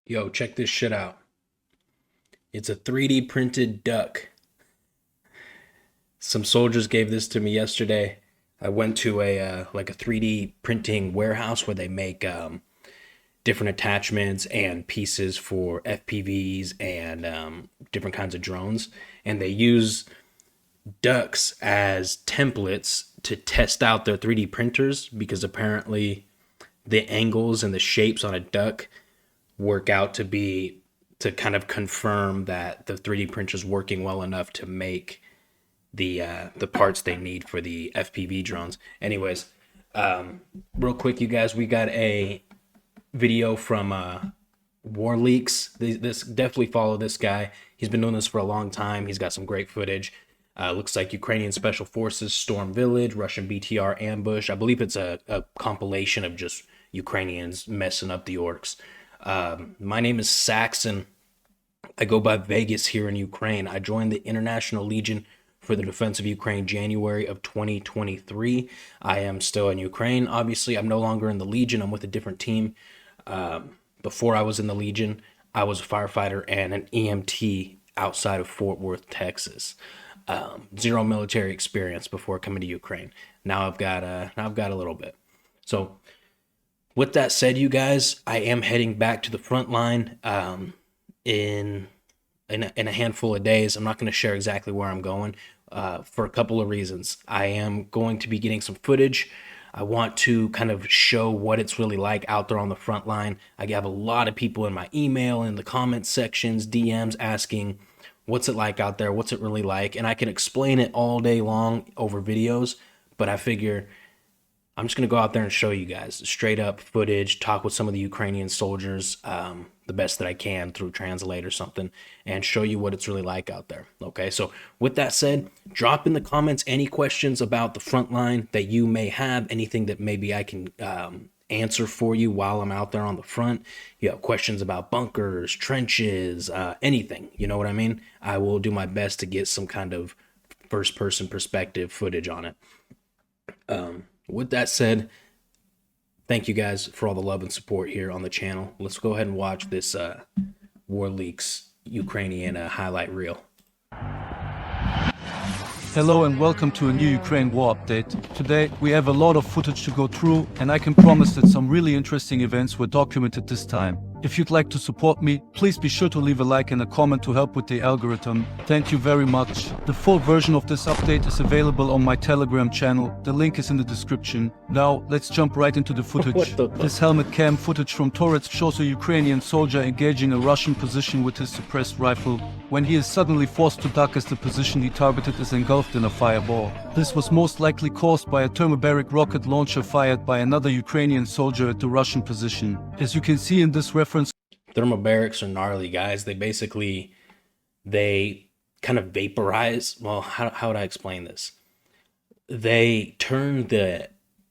Yo, check this shit out. It's a 3D printed duck. Some soldiers gave this to me yesterday. I went to a 3D printing warehouse where they make different attachments and pieces for FPVs and different kinds of drones, and they use ducks as templates to test out their 3D printers because apparently the angles and the shapes on a duck work out to kind of confirm that the 3D printer is working well enough to make the parts they need for the FPV drones. Anyways, real quick, you guys, we got a video from War Leaks. This definitely follow this guy. He's been doing this for a long time. He's got some great footage. Looks like Ukrainian Special Forces storm village, Russian BTR ambush. I believe it's a compilation of just Ukrainians messing up the orcs. My name is Saxon. I go by Vegas here in Ukraine. I joined the International Legion for the Defense of Ukraine January of 2023. I am still in Ukraine. Obviously, I'm no longer in the Legion. I'm with a different team. Before I was in the Legion, I was a firefighter and an EMT outside of Fort Worth, Texas. Zero military experience before coming to Ukraine. Now I've got a little bit. So with that said, you guys, I am heading back to the front line in a handful of days. I'm not going to share exactly where I'm going for a couple of reasons. I am going to be getting some footage. I want to kind of show what it's really like out there on the front line. I have a lot of people in my email, in the comment sections, DMs asking, what's it like out there? What's it really like? And I can explain it all day long over videos, but I figure I'm just going to go out there and show you guys straight up footage, talk with some of the Ukrainian soldiers the best that I can through Translate or something, and show you what it's really like out there. Okay, so with that said, drop in the comments any questions about the front line that you may have, anything that maybe I can answer for you while I'm out there on the front. You have questions about bunkers, trenches, anything, you know what I mean? I will do my best to get some kind of first-person perspective footage on it. With that said, thank you guys for all the love and support here on the channel. Let's go ahead and watch this War Leaks Ukrainian highlight reel. Hello and welcome to a new Ukraine war update. Today we have a lot of footage to go through, and I can promise that some really interesting events were documented this time. If you'd like to support me, please be sure to leave a like and a comment to help with the algorithm. Thank you very much. The full version of this update is available on my Telegram channel. The link is in the description. Now let's jump right into the footage. This helmet cam footage from turrets shows a Ukrainian soldier engaging a Russian position with his suppressed rifle, when he is suddenly forced to duck as the position he targeted is engulfed in a fireball. This was most likely caused by a thermobaric rocket launcher fired by another Ukrainian soldier at the Russian position. As you can see in this reference, thermobarics are gnarly, guys. They kind of vaporize. Well, how would I explain this? They turn the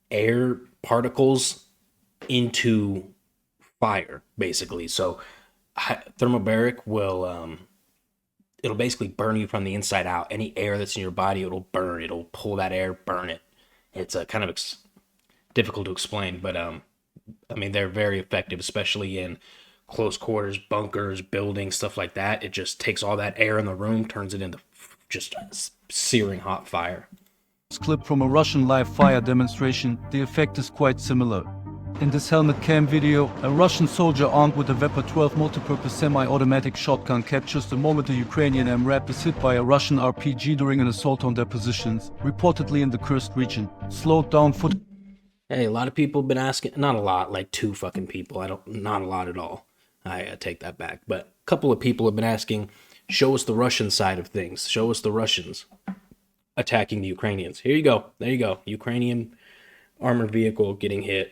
air particles into fire, basically. So thermobaric will it'll basically burn you from the inside out. Any air that's in your body, it'll burn. It'll pull that air, burn it. It's kind of difficult to explain, but I mean, they're very effective, especially in close quarters, bunkers, buildings, stuff like that. It just takes all that air in the room, turns it into just searing hot fire. Clip from a Russian live fire demonstration, the effect is quite similar. In this helmet cam video, a Russian soldier armed with a Weapon 12 multipurpose semi-automatic shotgun captures the moment a Ukrainian MRAP is hit by a Russian RPG during an assault on their positions, reportedly in the Kursk region. Slowed down footage. Hey, a lot of people have been asking, not a lot, like 2 fucking people. Not a lot at all. I take that back. But a couple of people have been asking, show us the Russian side of things. Show us the Russians attacking the Ukrainians. Here you go. There you go. Ukrainian armored vehicle getting hit.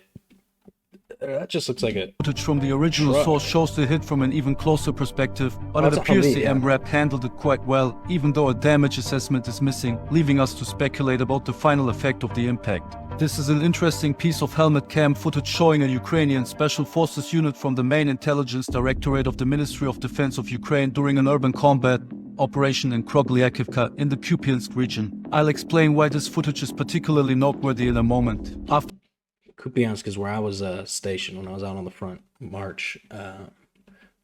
That just looks like a footage from the original truck. source shows the hit from an even closer perspective, but it appears the MRAP handled it quite well, even though a damage assessment is missing, leaving us to speculate about the final effect of the impact. This is an interesting piece of helmet cam footage showing a Ukrainian Special Forces unit from the main intelligence directorate of the Ministry of Defense of Ukraine during an urban combat operation in Kroglyakivka in the Kupiansk region. I'll explain why this footage is particularly noteworthy in a moment. Kupiansk is where I was stationed when I was out on the front march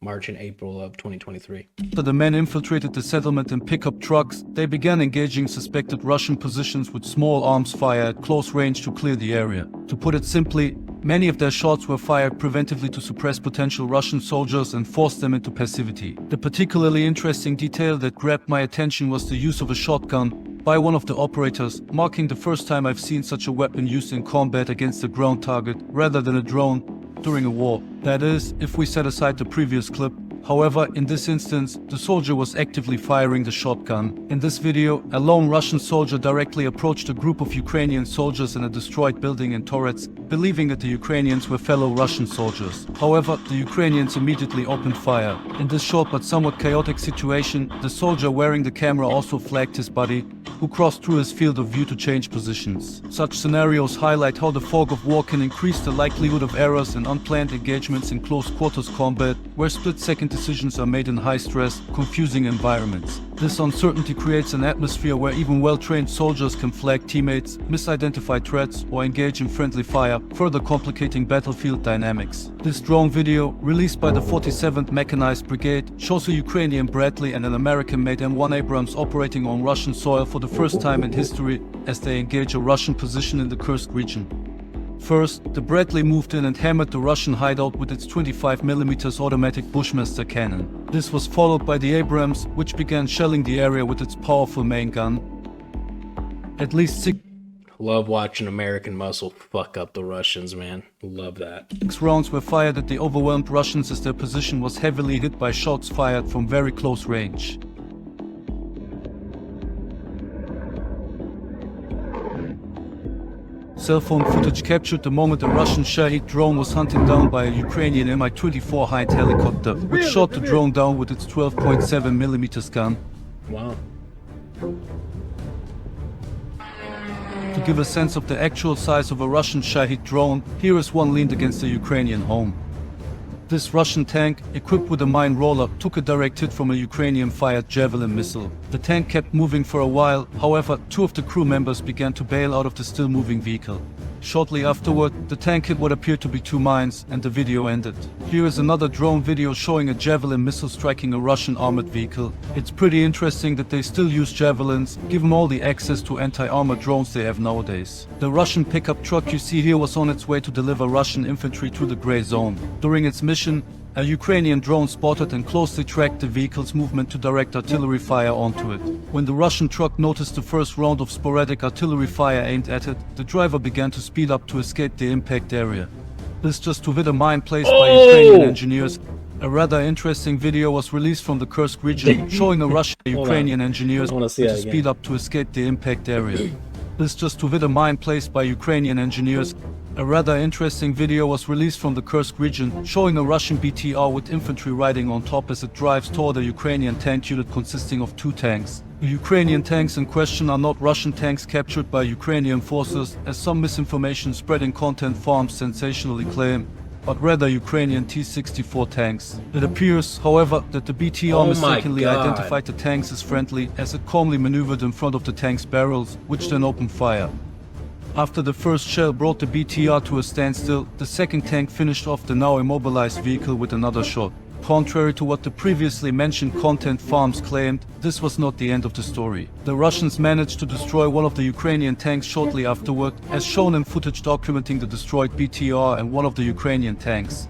March and April of 2023. After the men infiltrated the settlement in pickup trucks, they began engaging suspected Russian positions with small arms fire at close range to clear the area. To put it simply, many of their shots were fired preventively to suppress potential Russian soldiers and force them into passivity. The particularly interesting detail that grabbed my attention was the use of a shotgun by one of the operators, marking the first time I've seen such a weapon used in combat against a ground target rather than a drone during a war. That is, if we set aside the previous clip. However, in this instance, the soldier was actively firing the shotgun. In this video, a lone Russian soldier directly approached a group of Ukrainian soldiers in a destroyed building in Torets, believing that the Ukrainians were fellow Russian soldiers. However, the Ukrainians immediately opened fire. In this short but somewhat chaotic situation, the soldier wearing the camera also flagged his buddy, who crossed through his field of view to change positions. Such scenarios highlight how the fog of war can increase the likelihood of errors and unplanned engagements in close quarters combat, where split-second decisions are made in high-stress, confusing environments. This uncertainty creates an atmosphere where even well-trained soldiers can flag teammates, misidentify threats, or engage in friendly fire, further complicating battlefield dynamics. This drone video, released by the 47th Mechanized Brigade, shows a Ukrainian Bradley and an American-made M1 Abrams operating on Russian soil for the first time in history as they engage a Russian position in the Kursk region. First, the Bradley moved in and hammered the Russian hideout with its 25mm automatic Bushmaster cannon. This was followed by the Abrams, which began shelling the area with its powerful main gun. At least six Love watching American muscle fuck up the Russians, man. Love that. rounds were fired at the overwhelmed Russians as their position was heavily hit by shots fired from very close range. Cell phone footage captured the moment a Russian Shahid drone was hunted down by a Ukrainian Mi-24 Hind helicopter, which shot the drone down with its 12.7mm gun. Wow. To give a sense of the actual size of a Russian Shahid drone, here is one leaned against a Ukrainian home. This Russian tank, equipped with a mine roller, took a direct hit from a Ukrainian-fired Javelin missile. The tank kept moving for a while, however, two of the crew members began to bail out of the still-moving vehicle. Shortly afterward, the tank hit what appeared to be two mines, and the video ended. Here is another drone video showing a Javelin missile striking a Russian armored vehicle. It's pretty interesting that they still use Javelins, given all the access to anti-armored drones they have nowadays. The Russian pickup truck you see here was on its way to deliver Russian infantry to the Grey Zone. During its mission, a Ukrainian drone spotted and closely tracked the vehicle's movement to direct artillery fire onto it. When the Russian truck noticed the first round of sporadic artillery fire aimed at it, the driver began to speed up to escape the impact area. This just to hit a mine placed by Ukrainian engineers. A rather interesting video was released from the Kursk region, showing a Russian Ukrainian engineers to speed up to escape the impact area. This just to hit a mine placed by Ukrainian engineers. A rather interesting video was released from the Kursk region, showing a Russian BTR with infantry riding on top as it drives toward a Ukrainian tank unit consisting of two tanks. The Ukrainian tanks in question are not Russian tanks captured by Ukrainian forces, as some misinformation spreading content farms sensationally claim, but rather Ukrainian T-64 tanks. It appears, however, that the BTR mistakenly identified the tanks as friendly as it calmly maneuvered in front of the tank's barrels, which then opened fire. After the first shell brought the BTR to a standstill, the second tank finished off the now immobilized vehicle with another shot. Contrary to what the previously mentioned content farms claimed, this was not the end of the story. The Russians managed to destroy one of the Ukrainian tanks shortly afterward, as shown in footage documenting the destroyed BTR and one of the Ukrainian tanks.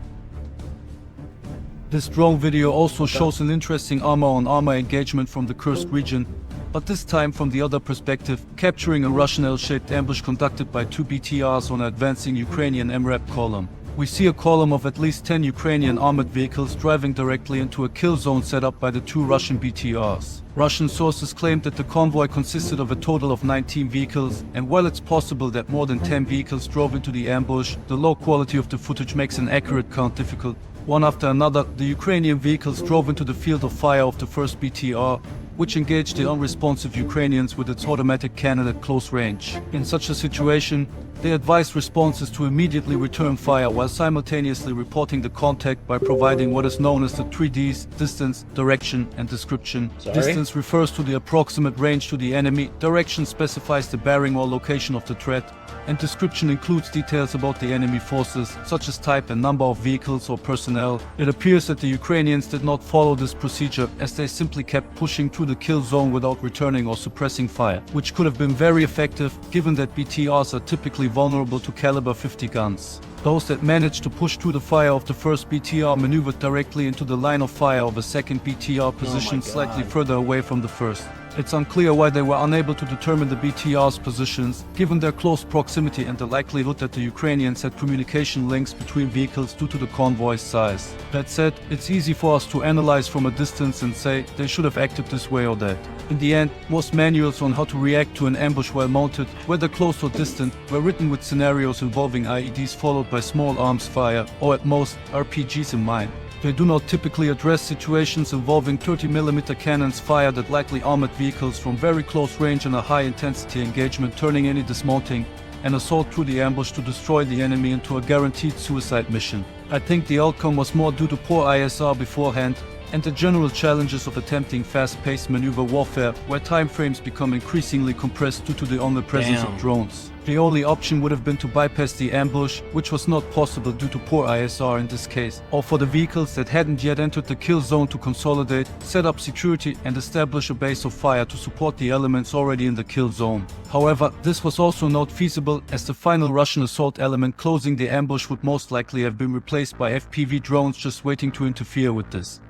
This drone video also shows an interesting armor-on-armor engagement from the Kursk region, but this time from the other perspective, capturing a Russian L-shaped ambush conducted by two BTRs on an advancing Ukrainian MRAP column. We see a column of at least 10 Ukrainian armored vehicles driving directly into a kill zone set up by the two Russian BTRs. Russian sources claimed that the convoy consisted of a total of 19 vehicles, and while it's possible that more than 10 vehicles drove into the ambush, the low quality of the footage makes an accurate count difficult. One after another, the Ukrainian vehicles drove into the field of fire of the first BTR, which engaged the unresponsive Ukrainians with its automatic cannon at close range. In such a situation, they advised responses to immediately return fire while simultaneously reporting the contact by providing what is known as the 3Ds: distance, direction, and description. Distance refers to the approximate range to the enemy, direction specifies the bearing or location of the threat, and description includes details about the enemy forces, such as type and number of vehicles or personnel. It appears that the Ukrainians did not follow this procedure, as they simply kept pushing through the kill zone without returning or suppressing fire, which could have been very effective given that BTRs are typically vulnerable to caliber 50 guns. Those that managed to push through the fire of the first BTR maneuvered directly into the line of fire of a second BTR positioned slightly further away from the first. It's unclear why they were unable to determine the BTR's positions, given their close proximity and the likelihood that the Ukrainians had communication links between vehicles due to the convoy's size. That said, it's easy for us to analyze from a distance and say they should have acted this way or that. In the end, most manuals on how to react to an ambush while mounted, whether close or distant, were written with scenarios involving IEDs followed by small arms fire, or at most, RPGs in mind. They do not typically address situations involving 30mm cannons fired at lightly armored vehicles from very close range in a high-intensity engagement, turning any dismounting and assault through the ambush to destroy the enemy into a guaranteed suicide mission. I think the outcome was more due to poor ISR beforehand and the general challenges of attempting fast-paced maneuver warfare, where time frames become increasingly compressed due to the omnipresence of drones. The only option would have been to bypass the ambush, which was not possible due to poor ISR in this case, or for the vehicles that hadn't yet entered the kill zone to consolidate, set up security and establish a base of fire to support the elements already in the kill zone. However, this was also not feasible, as the final Russian assault element closing the ambush would most likely have been replaced by FPV drones just waiting to interfere with this.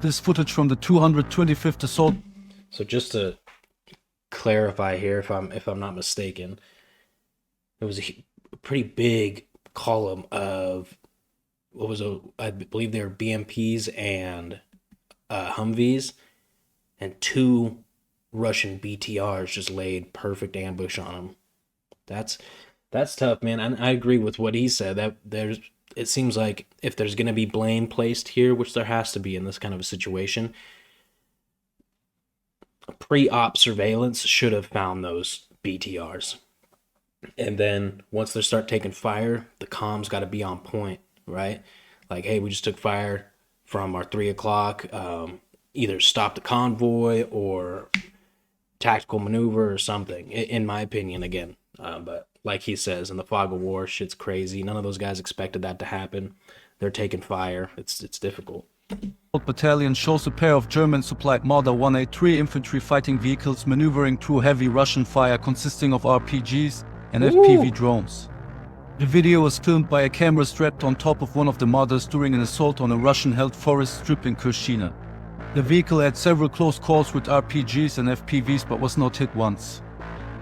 This footage from the 225th Assault. So just to clarify here, if I'm not mistaken, it was a pretty big column of I believe they were BMPs and Humvees, and 2 Russian BTRs just laid perfect ambush on them. That's tough, man. I agree with what he said. That it seems like if there's going to be blame placed here, which there has to be in this kind of a situation, pre-op surveillance should have found those BTRs. And then once they start taking fire, the comms got to be on point, right? Like, hey, we just took fire from our 3 o'clock, either stop the convoy or tactical maneuver or something, in my opinion, again. But like he says, in the fog of war, shit's crazy. None of those guys expected that to happen. They're taking fire. It's difficult. Battalion shows a pair of German-supplied Marder 183 infantry fighting vehicles maneuvering through heavy Russian fire consisting of RPGs and FPV drones. The video was filmed by a camera strapped on top of one of the Marders during an assault on a Russian-held forest strip in Kurshina. The vehicle had several close calls with RPGs and FPVs but was not hit once.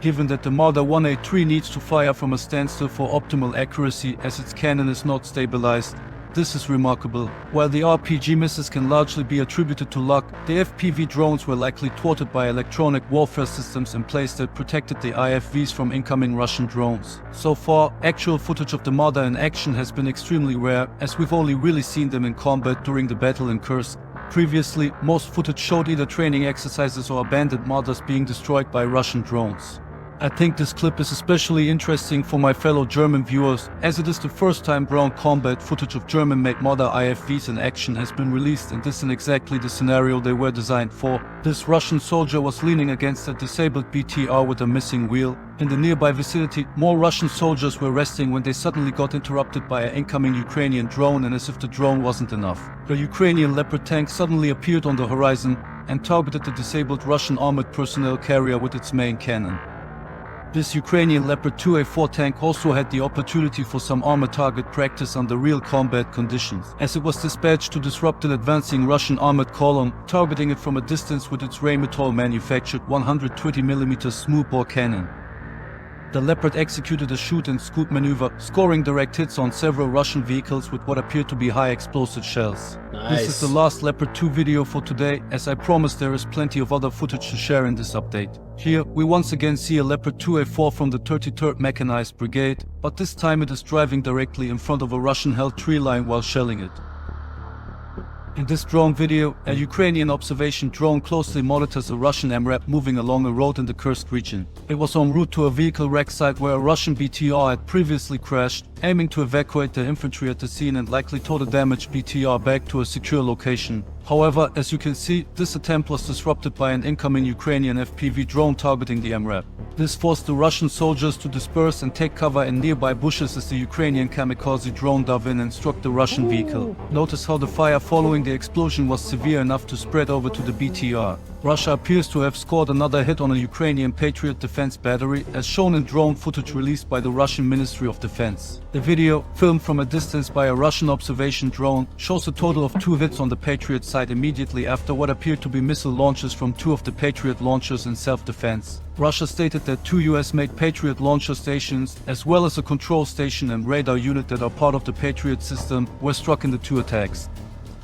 Given that the Marder 183 needs to fire from a standstill for optimal accuracy as its cannon is not stabilized, this is remarkable. While the RPG misses can largely be attributed to luck, the FPV drones were likely thwarted by electronic warfare systems in place that protected the IFVs from incoming Russian drones. So far, actual footage of the Marder in action has been extremely rare, as we've only really seen them in combat during the battle in Kursk. Previously, most footage showed either training exercises or abandoned Marders being destroyed by Russian drones. I think this clip is especially interesting for my fellow German viewers, as it is the first time ground combat footage of German-made Marder IFVs in action has been released, and this in exactly the scenario they were designed for. This Russian soldier was leaning against a disabled BTR with a missing wheel. In the nearby vicinity, more Russian soldiers were resting when they suddenly got interrupted by an incoming Ukrainian drone, and as if the drone wasn't enough, the Ukrainian Leopard tank suddenly appeared on the horizon and targeted the disabled Russian armored personnel carrier with its main cannon. This Ukrainian Leopard 2A4 tank also had the opportunity for some armor target practice under real combat conditions, as it was dispatched to disrupt an advancing Russian armored column, targeting it from a distance with its Rheinmetall manufactured 120mm smoothbore cannon. The Leopard executed a shoot and scoot maneuver, scoring direct hits on several Russian vehicles with what appeared to be high explosive shells. Nice. This is the last Leopard 2 video for today, as I promised there is plenty of other footage to share in this update. Here, we once again see a Leopard 2A4 from the 33rd Mechanized Brigade, but this time it is driving directly in front of a Russian-held tree line while shelling it. In this drone video, a Ukrainian observation drone closely monitors a Russian MRAP moving along a road in the Kursk region. It was en route to a vehicle wreck site where a Russian BTR had previously crashed, aiming to evacuate the infantry at the scene and likely tow the damaged BTR back to a secure location. However, as you can see, this attempt was disrupted by an incoming Ukrainian FPV drone targeting the MRAP. This forced the Russian soldiers to disperse and take cover in nearby bushes as the Ukrainian kamikaze drone dove in and struck the Russian vehicle. Notice how the fire following the explosion was severe enough to spread over to the BTR. Russia appears to have scored another hit on a Ukrainian Patriot defense battery, as shown in drone footage released by the Russian Ministry of Defense. The video, filmed from a distance by a Russian observation drone, shows a total of 2 hits on the Patriot site immediately after what appeared to be missile launches from 2 of the Patriot launchers in self-defense. Russia stated that 2 US-made Patriot launcher stations, as well as a control station and radar unit that are part of the Patriot system, were struck in the 2 attacks.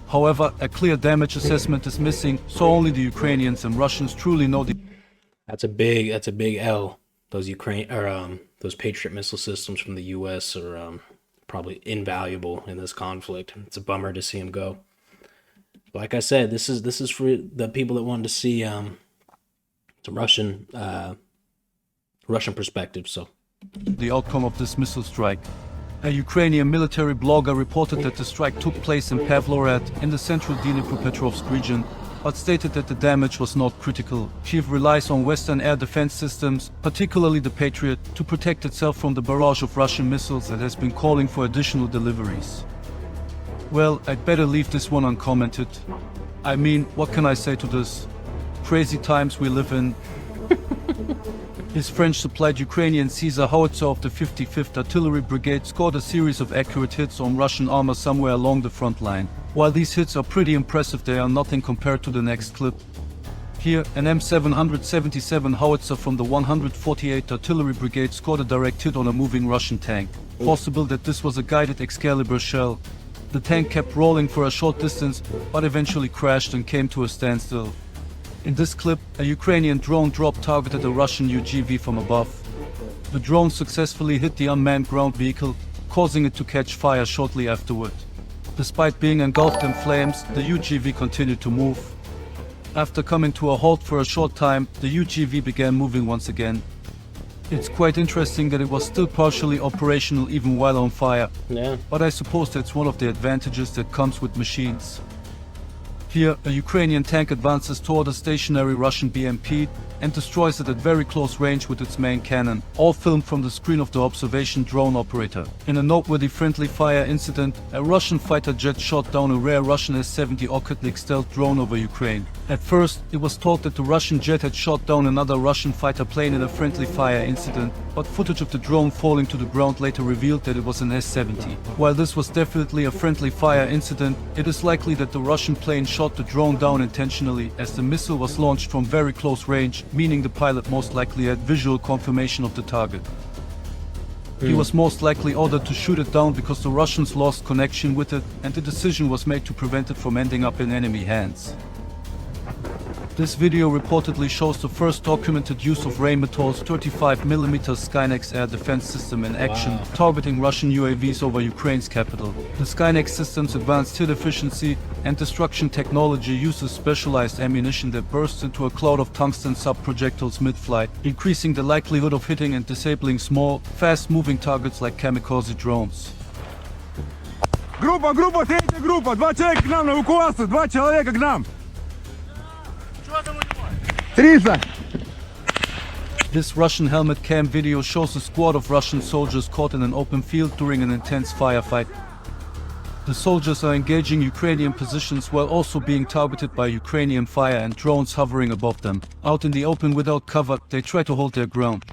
However, a clear damage assessment is missing, so only the Ukrainians and Russians truly know the. That's a big L. Those Patriot missile systems from the U.S. are probably invaluable in this conflict. It's a bummer to see them go. Like I said, this is for the people that wanted to see some Russian perspective. So the outcome of this missile strike. A Ukrainian military blogger reported that the strike took place in Pavlorad in the central Dnipropetrovsk region, but stated that the damage was not critical. Kyiv relies on Western air defense systems, particularly the Patriot, to protect itself from the barrage of Russian missiles that has been calling for additional deliveries. Well, I'd better leave this one uncommented. I mean, what can I say to this? Crazy times we live in. His French-supplied Ukrainian Caesar howitzer of the 55th Artillery Brigade scored a series of accurate hits on Russian armor somewhere along the front line. While these hits are pretty impressive, they are nothing compared to the next clip. Here, an M777 howitzer from the 148th Artillery Brigade scored a direct hit on a moving Russian tank. Possible that this was a guided Excalibur shell. The tank kept rolling for a short distance, but eventually crashed and came to a standstill. In this clip, a Ukrainian drone drop targeted a Russian UGV from above. The drone successfully hit the unmanned ground vehicle, causing it to catch fire shortly afterward. Despite being engulfed in flames, the UGV continued to move. After coming to a halt for a short time, the UGV began moving once again. It's quite interesting that it was still partially operational even while on fire. yeah. But I suppose that's one of the advantages that comes with machines. Here, a Ukrainian tank advances toward a stationary Russian BMP and destroys it at very close range with its main cannon, all filmed from the screen of the observation drone operator. In a noteworthy friendly fire incident, a Russian fighter jet shot down a rare Russian S-70 Okhotnik stealth drone over Ukraine. At first, it was thought that the Russian jet had shot down another Russian fighter plane in a friendly fire incident, but footage of the drone falling to the ground later revealed that it was an S-70. While this was definitely a friendly fire incident, it is likely that the Russian plane shot the drone down intentionally, as the missile was launched from very close range, meaning the pilot most likely had visual confirmation of the target. He was most likely ordered to shoot it down because the Russians lost connection with it, and the decision was made to prevent it from ending up in enemy hands. This video reportedly shows the first documented use of Rheinmetall's 35mm Skynex air defense system in action, targeting Russian UAVs over Ukraine's capital. The Skynex system's advanced hit efficiency and destruction technology uses specialized ammunition that bursts into a cloud of tungsten sub-projectiles mid-flight, increasing the likelihood of hitting and disabling small, fast-moving targets like kamikaze drones. Группа, третья группа, 2 человека к нам на эвакуацию, 2 человека к нам. 300. This Russian helmet cam video shows a squad of Russian soldiers caught in an open field during an intense firefight. The soldiers are engaging Ukrainian positions while also being targeted by Ukrainian fire and drones hovering above them. Out in the open without cover, they try to hold their ground.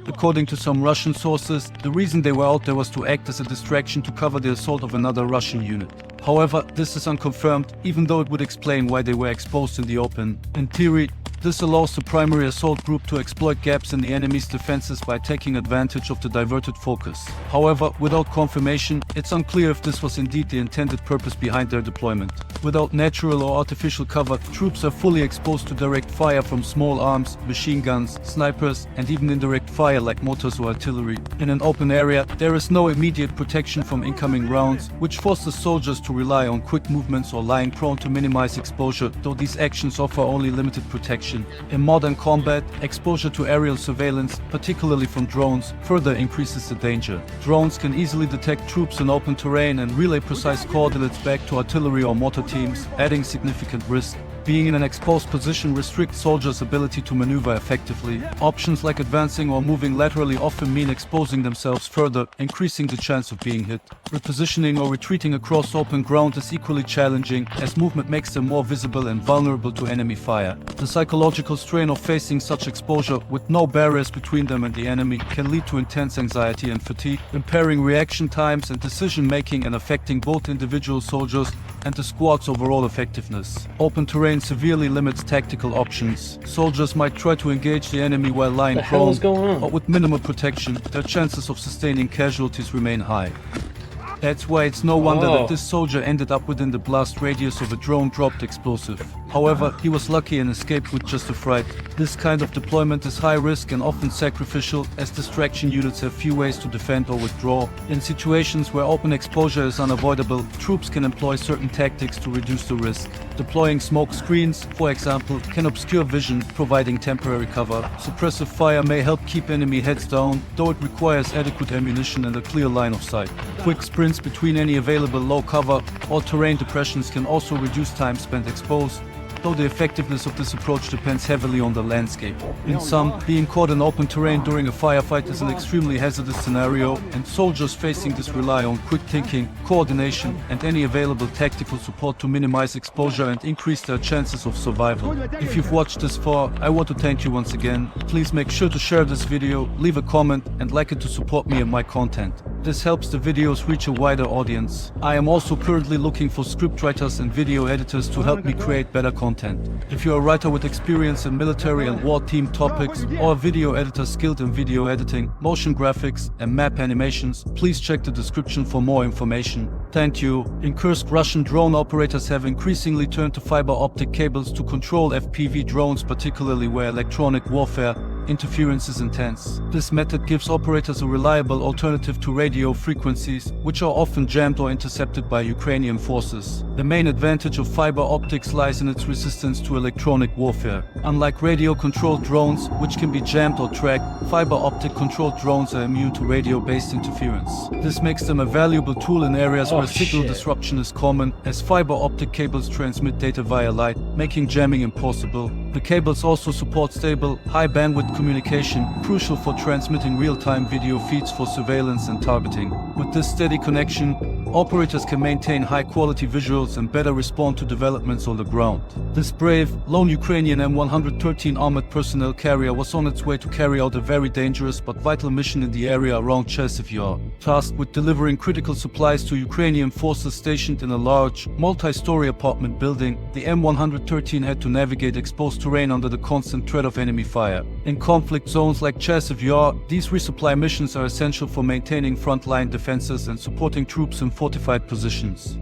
According to some Russian sources, the reason they were out there was to act as a distraction to cover the assault of another Russian unit. However, this is unconfirmed, even though it would explain why they were exposed in the open. In theory, this allows the primary assault group to exploit gaps in the enemy's defenses by taking advantage of the diverted focus. However, without confirmation, it's unclear if this was indeed the intended purpose behind their deployment. Without natural or artificial cover, troops are fully exposed to direct fire from small arms, machine guns, snipers, and even indirect fire like mortars or artillery. In an open area, there is no immediate protection from incoming rounds, which forces soldiers to rely on quick movements or lying prone to minimize exposure, though these actions offer only limited protection. In modern combat, exposure to aerial surveillance, particularly from drones, further increases the danger. Drones can easily detect troops in open terrain and relay precise coordinates back to artillery or mortar teams, adding significant risk. Being in an exposed position restricts soldiers' ability to maneuver effectively. Options like advancing or moving laterally often mean exposing themselves further, increasing the chance of being hit. Repositioning or retreating across open ground is equally challenging, as movement makes them more visible and vulnerable to enemy fire. The psychological strain of facing such exposure, with no barriers between them and the enemy, can lead to intense anxiety and fatigue, impairing reaction times and decision-making and affecting both individual soldiers and the squad's overall effectiveness. Open terrain severely limits tactical options. Soldiers might try to engage the enemy while lying prone, but with minimal protection, their chances of sustaining casualties remain high. That's why it's no wonder that this soldier ended up within the blast radius of a drone-dropped explosive. However, he was lucky and escaped with just a fright. This kind of deployment is high risk and often sacrificial, as distraction units have few ways to defend or withdraw. In situations where open exposure is unavoidable, troops can employ certain tactics to reduce the risk. Deploying smoke screens, for example, can obscure vision, providing temporary cover. Suppressive fire may help keep enemy heads down, though it requires adequate ammunition and a clear line of sight. Quick sprints between any available low cover or terrain depressions can also reduce time spent exposed, though the effectiveness of this approach depends heavily on the landscape. In sum, being caught in open terrain during a firefight is an extremely hazardous scenario, and soldiers facing this rely on quick thinking, coordination, and any available tactical support to minimize exposure and increase their chances of survival. If you've watched this far, I want to thank you once again. Please make sure to share this video, leave a comment, and like it to support me and my content. This helps the videos reach a wider audience. I am also currently looking for scriptwriters and video editors to help me create better content. If you're a writer with experience in military and war themed topics, or a video editor skilled in video editing, motion graphics, and map animations, please check the description for more information. Thank you. In Kursk, Russian drone operators have increasingly turned to fiber optic cables to control FPV drones, particularly where electronic warfare interference is intense. This method gives operators a reliable alternative to radio frequencies, which are often jammed or intercepted by Ukrainian forces. The main advantage of fiber optics lies in its resistance to electronic warfare. Unlike radio-controlled drones, which can be jammed or tracked, fiber optic-controlled drones are immune to radio-based interference. This makes them a valuable tool in areas where signal disruption is common, as fiber optic cables transmit data via light, making jamming impossible. The cables also support stable, high-bandwidth communication, crucial for transmitting real-time video feeds for surveillance and targeting. With this steady connection, operators can maintain high-quality visuals and better respond to developments on the ground. This brave, lone Ukrainian M113 armored personnel carrier was on its way to carry out a very dangerous but vital mission in the area around Chasiv Yar. Tasked with delivering critical supplies to Ukrainian forces stationed in a large, multi-story apartment building, the M113 had to navigate exposed terrain under the constant threat of enemy fire. In conflict zones like Chasiv Yar, these resupply missions are essential for maintaining frontline defenses and supporting troops in fortified positions.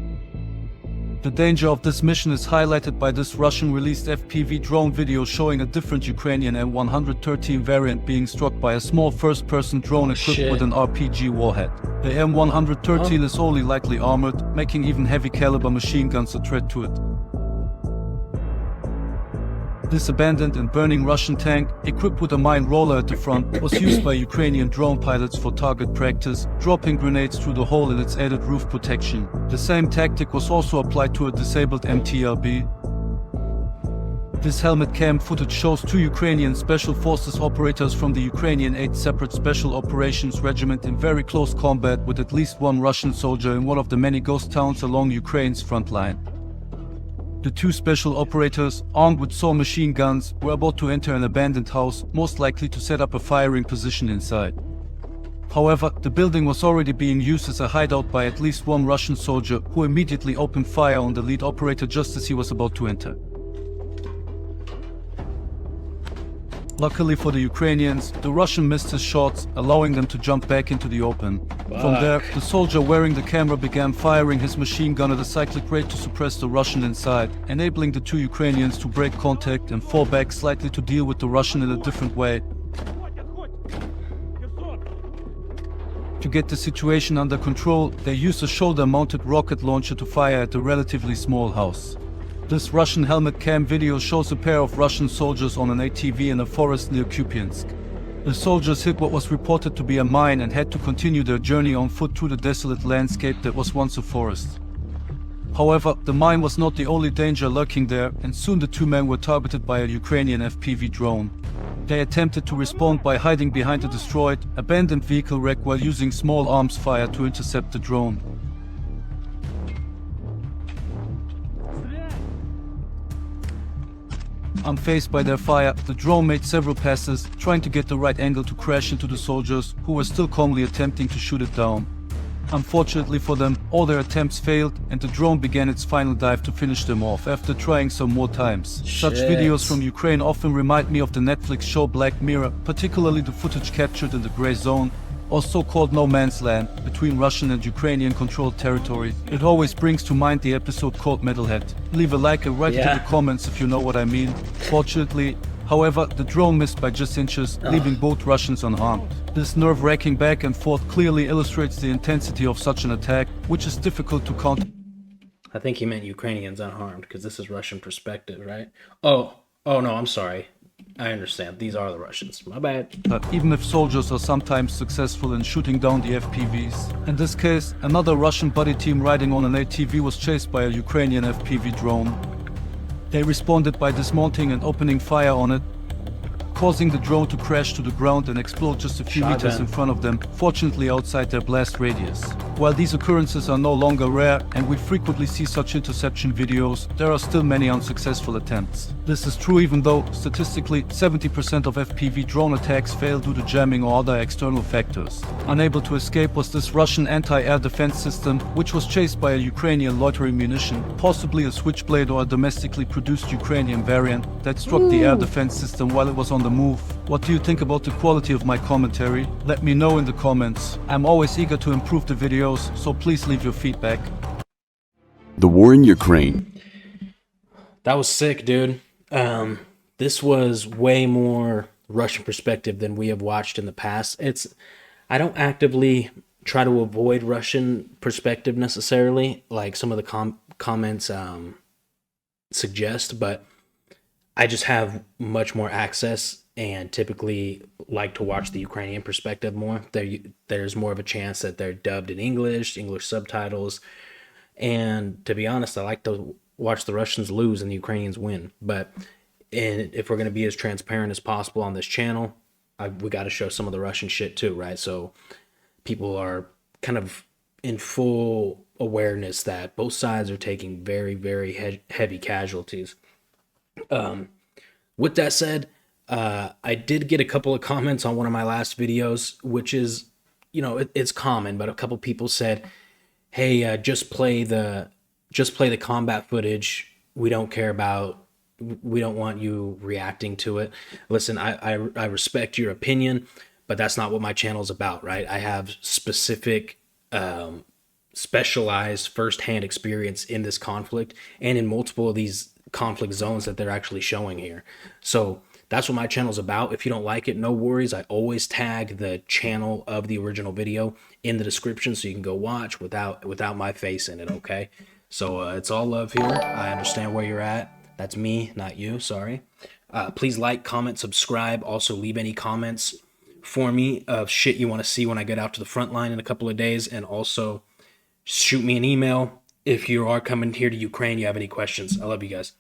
The danger of this mission is highlighted by this Russian-released FPV drone video showing a different Ukrainian M113 variant being struck by a small first-person drone equipped with an RPG warhead. The M113 is only lightly armored, making even heavy-caliber machine guns a threat to it. This abandoned and burning Russian tank, equipped with a mine roller at the front, was used by Ukrainian drone pilots for target practice, dropping grenades through the hole in its added roof protection. The same tactic was also applied to a disabled MTRB. This helmet cam footage shows two Ukrainian Special Forces operators from the Ukrainian 8th Separate Special Operations Regiment in very close combat with at least one Russian soldier in one of the many ghost towns along Ukraine's front line. The two special operators, armed with saw machine guns, were about to enter an abandoned house, most likely to set up a firing position inside. However, the building was already being used as a hideout by at least one Russian soldier, who immediately opened fire on the lead operator just as he was about to enter. Luckily for the Ukrainians, the Russian missed his shots, allowing them to jump back into the open. From there, the soldier wearing the camera began firing his machine gun at a cyclic rate to suppress the Russian inside, enabling the two Ukrainians to break contact and fall back slightly to deal with the Russian in a different way. To get the situation under control, they used a shoulder-mounted rocket launcher to fire at a relatively small house. This Russian helmet cam video shows a pair of Russian soldiers on an ATV in a forest near Kupiansk. The soldiers hit what was reported to be a mine and had to continue their journey on foot through the desolate landscape that was once a forest. However, the mine was not the only danger lurking there, and soon the two men were targeted by a Ukrainian FPV drone. They attempted to respond by hiding behind a destroyed, abandoned vehicle wreck while using small arms fire to intercept the drone. Unfazed by their fire, the drone made several passes, trying to get the right angle to crash into the soldiers, who were still calmly attempting to shoot it down. Unfortunately for them, all their attempts failed, and the drone began its final dive to finish them off after trying some more times. Such videos from Ukraine often remind me of the Netflix show Black Mirror, particularly the footage captured in the Grey Zone, or so-called no man's land, between Russian and Ukrainian-controlled territory. It always brings to mind the episode called Metalhead. Leave a like and write it in the comments if you know what I mean. Fortunately, however, the drone missed by just inches, leaving both Russians unharmed. This nerve-wracking back and forth clearly illustrates the intensity of such an attack, which is difficult to counter. I think he meant Ukrainians unharmed, because this is Russian perspective, right? Oh no, I'm sorry. I understand. These are the Russians. My bad. But even if soldiers are sometimes successful in shooting down the FPVs. In this case, another Russian buddy team riding on an ATV was chased by a Ukrainian FPV drone. They responded by dismounting and opening fire on it, causing the drone to crash to the ground and explode just a few meters in front of them, fortunately outside their blast radius. While these occurrences are no longer rare, and we frequently see such interception videos, there are still many unsuccessful attempts. This is true even though, statistically, 70% of FPV drone attacks fail due to jamming or other external factors. Unable to escape was this Russian anti-air defense system, which was chased by a Ukrainian loitering munition, possibly a Switchblade or a domestically produced Ukrainian variant, that struck the air defense system while it was on the move. What do you think about the quality of my commentary? Let me know in the comments. I'm always eager to improve the videos, so please leave your feedback. The war in Ukraine. That was sick, dude. This was way more Russian perspective than we have watched in the past. I don't actively try to avoid Russian perspective necessarily, like some of the comments suggest, but I just have much more access and typically like to watch the Ukrainian perspective more. There's more of a chance that they're dubbed in English subtitles. And to be honest, I like to watch the Russians lose and the Ukrainians win. But if we're going to be as transparent as possible on this channel, we got to show some of the Russian shit too, right? So people are kind of in full awareness that both sides are taking very, very heavy casualties. With that said, I did get a couple of comments on one of my last videos, which is, it's common, but a couple people said, hey, just play the combat footage. We don't want you reacting to it. Listen, I respect your opinion, but that's not what my channel's about, right? I have specific, specialized firsthand experience in this conflict and in multiple of these conflict zones that they're actually showing here. So that's what my channel's about. If you don't like it, no worries. I always tag the channel of the original video in the description so you can go watch without my face in it, okay? So it's all love here. I understand where you're at. That's me, not you, sorry. Please like, comment, subscribe. Also leave any comments for me of shit you want to see when I get out to the front line in a couple of days. And also shoot me an email if you are coming here to Ukraine, you have any questions. I love you guys.